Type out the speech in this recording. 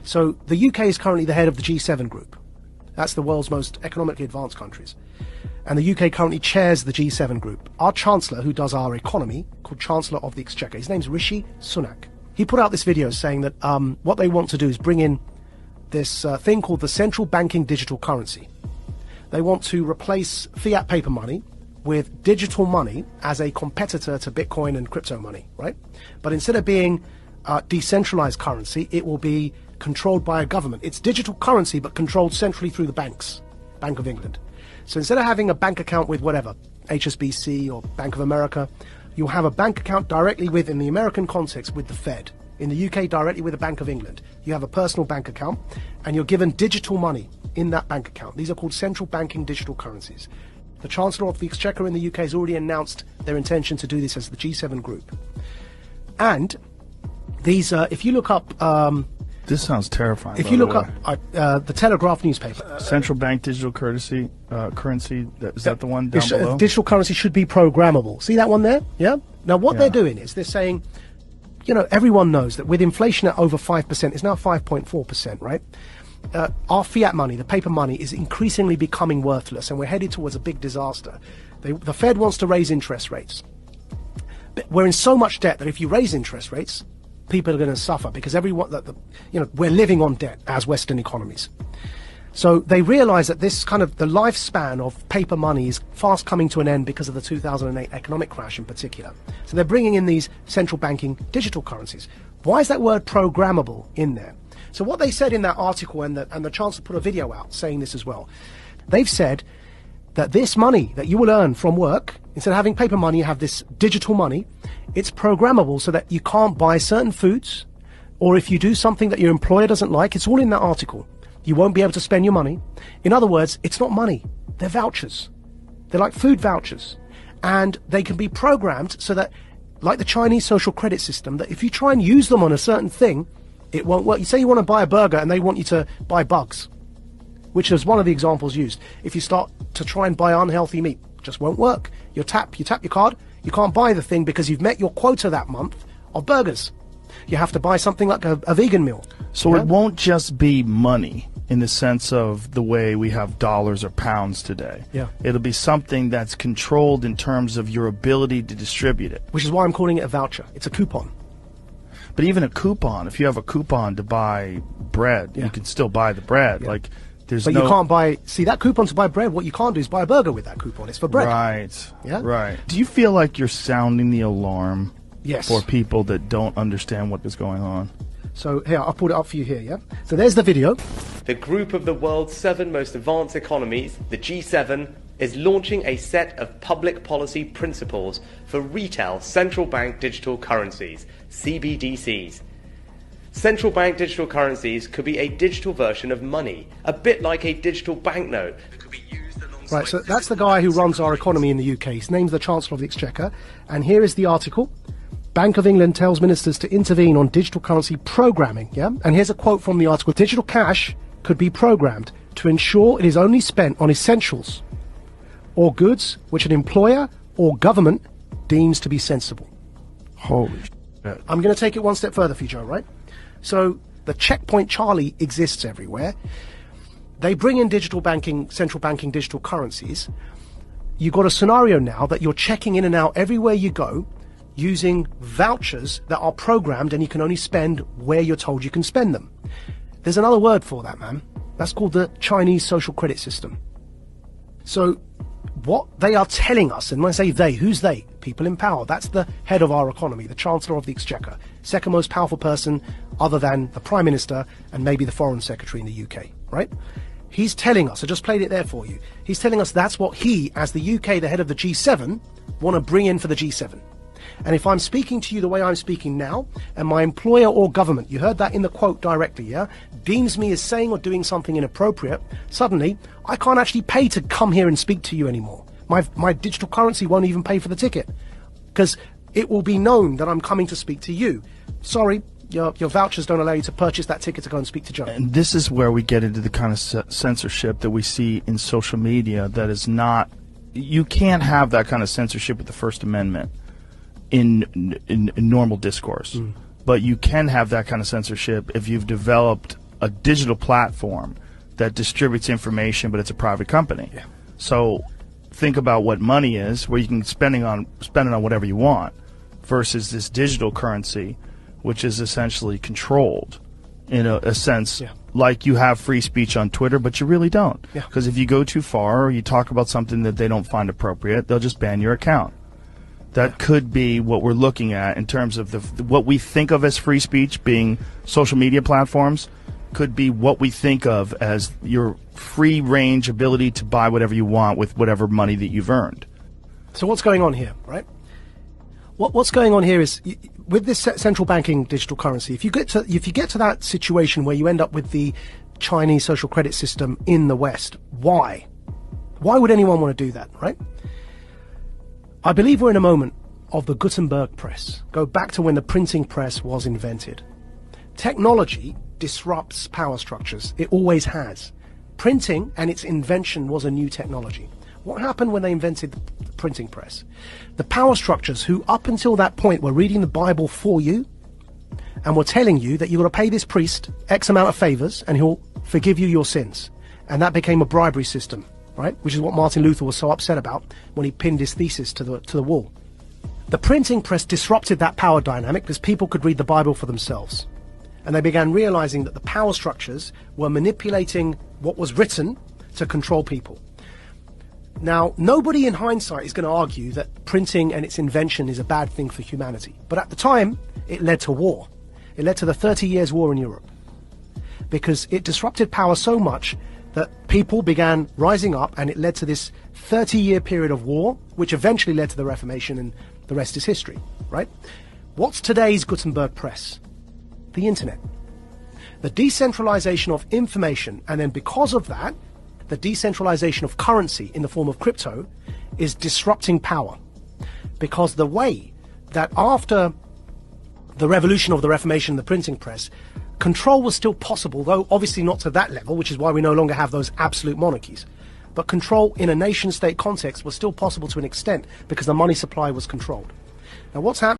So the UK is currently the head of the G7 group. That's the world's most economically advanced countries. And the UK currently chairs the G7 group. Our Chancellor, who does our economy, called Chancellor of the Exchequer, his name's Rishi Sunak. He put out this video saying that what they want to do is bring in this thing called the central banking digital currency. They want to replace fiat paper money with digital money as a competitor to Bitcoin and crypto money, right? But instead of being decentralized currency, it will be controlled by a government. It's digital currency, but controlled centrally through the banks, Bank of England. So instead of having a bank account with whatever, HSBC or Bank of America, you'll have a bank account directly with, in the American context, with the Fed. In the UK, directly with the Bank of England. You have a personal bank account, and you're given digital money in that bank account. These are called central banking digital currencies. The Chancellor of the Exchequer in the UK has already announced their intention to do this as the G7 group. And these, if you look up... this sounds terrifying. If you look up the Telegraph newspaper... Central bank digital currency, is that the one down below? Digital currency should be programmable. See that one there? Yeah? Now what they're doing is they're saying, you know, everyone knows that with inflation at over 5%, it's now 5.4%, right? Our fiat money, the paper money, is increasingly becoming worthless, and we're headed towards a big disaster. The Fed wants to raise interest rates. But we're in so much debt that if you raise interest rates, people are going to suffer because we're living on debt as Western economies. So they realize that this kind of the lifespan of paper money is fast coming to an end because of the 2008 economic crash in particular. So they're bringing in these central banking digital currencies. Why is that word programmable in there? So what they said in that article, and the Chancellor put a video out saying this as well, they've said that this money that you will earn from work, instead of having paper money, you have this digital money. It's programmable so that you can't buy certain foods, or if you do something that your employer doesn't like, it's all in that article. You won't be able to spend your money. In other words, it's not money. They're vouchers. They're like food vouchers. And they can be programmed so that, like the Chinese social credit system, that if you try and use them on a certain thing, it won't work. You say you want to buy a burger and they want you to buy bugs, which is one of the examples used. If you start to try and buy unhealthy meat, it just won't work. You tap your card, you can't buy the thing because you've met your quota that month of burgers. You have to buy something like a vegan meal. So it won't just be money in the sense of the way we have dollars or pounds today. Yeah. It'll be something that's controlled in terms of your ability to distribute it. Which is why I'm calling it a voucher. It's a coupon. But even a coupon, if you have a coupon to buy bread, you can still buy the bread. Yeah. Like, but you can't buy, see that coupon to buy bread, what you can't do is buy a burger with that coupon. It's for bread. Right. Yeah? Right. Do you feel like you're sounding the alarm Yes. for people that don't understand what is going on? So here, I'll put it up for you here, yeah? So there's the video. The group of the world's 7 most advanced economies, the G7, is launching a set of public policy principles for retail central bank digital currencies, CBDCs. Central bank digital currencies could be a digital version of money, a bit like a digital banknote that could be used alongside... Right, so that's the guy who runs our economy in the UK. His name's the Chancellor of the Exchequer. And here is the article. Bank of England tells ministers to intervene on digital currency programming, yeah? And here's a quote from the article. Digital cash could be programmed to ensure it is only spent on essentials or goods which an employer or government deems to be sensible. Holy shit. I'm going to take it one step further for you, Joe, right? So the checkpoint Charlie exists everywhere. They bring in digital banking, central banking digital currencies. You've got a scenario now that you're checking in and out everywhere you go using vouchers that are programmed and you can only spend where you're told you can spend them. There's another word for that, man. That's called the Chinese social credit system. So what they are telling us, and when I say they, who's they? People in power. That's the head of our economy, the Chancellor of the Exchequer, second most powerful person other than the Prime Minister and maybe the Foreign Secretary in the UK, right? He's telling us, I just played it there for you, he's telling us that's what he, as the UK, the head of the G7, want to bring in for the G7. And if I'm speaking to you the way I'm speaking now, and my employer or government, you heard that in the quote directly, yeah, deems me as saying or doing something inappropriate, suddenly I can't actually pay to come here and speak to you anymore. My digital currency won't even pay for the ticket because it will be known that I'm coming to speak to you. Sorry, your vouchers don't allow you to purchase that ticket to go and speak to Joe. And this is where we get into the kind of censorship that we see in social media that is not... You can't have that kind of censorship with the First Amendment in normal discourse. But you can have that kind of censorship if you've developed a digital platform that distributes information, but it's a private company. Yeah. So think about what money is, where you can spend it on whatever you want, versus this digital currency, which is essentially controlled in a sense. Yeah. Like you have free speech on Twitter, but you really don't. Yeah. Because if you go too far or you talk about something that they don't find appropriate, they'll just ban your account. That could be what we're looking at in terms of what we think of as free speech being social media platforms, could be what we think of as your free range ability to buy whatever you want with whatever money that you've earned. So what's going on here, right? What's going on here is, with this central banking digital currency, if you get to that situation where you end up with the Chinese social credit system in the West, why would anyone want to do that, right? I believe we're in a moment of the Gutenberg press. Go back to when the printing press was invented. Technology disrupts power structures. It always has. Printing and its invention was a new technology. What happened when they invented the printing press? The power structures who up until that point were reading the Bible for you and were telling you that you've got to pay this priest X amount of favors and he'll forgive you your sins. And that became a bribery system, right? Which is what Martin Luther was so upset about when he pinned his thesis to the wall. The printing press disrupted that power dynamic because people could read the Bible for themselves. And they began realizing that the power structures were manipulating what was written to control people. Now, nobody in hindsight is going to argue that printing and its invention is a bad thing for humanity. But at the time, it led to war. It led to the 30 Years' War in Europe. Because it disrupted power so much that people began rising up, and it led to this 30-year period of war, which eventually led to the Reformation, and the rest is history, right? What's today's Gutenberg press? The internet. The decentralization of information, and then because of that, the decentralization of currency in the form of crypto is disrupting power. Because the way that after the revolution of the Reformation and the printing press, control was still possible, though obviously not to that level, which is why we no longer have those absolute monarchies. But control in a nation-state context was still possible to an extent because the money supply was controlled. Now what's happening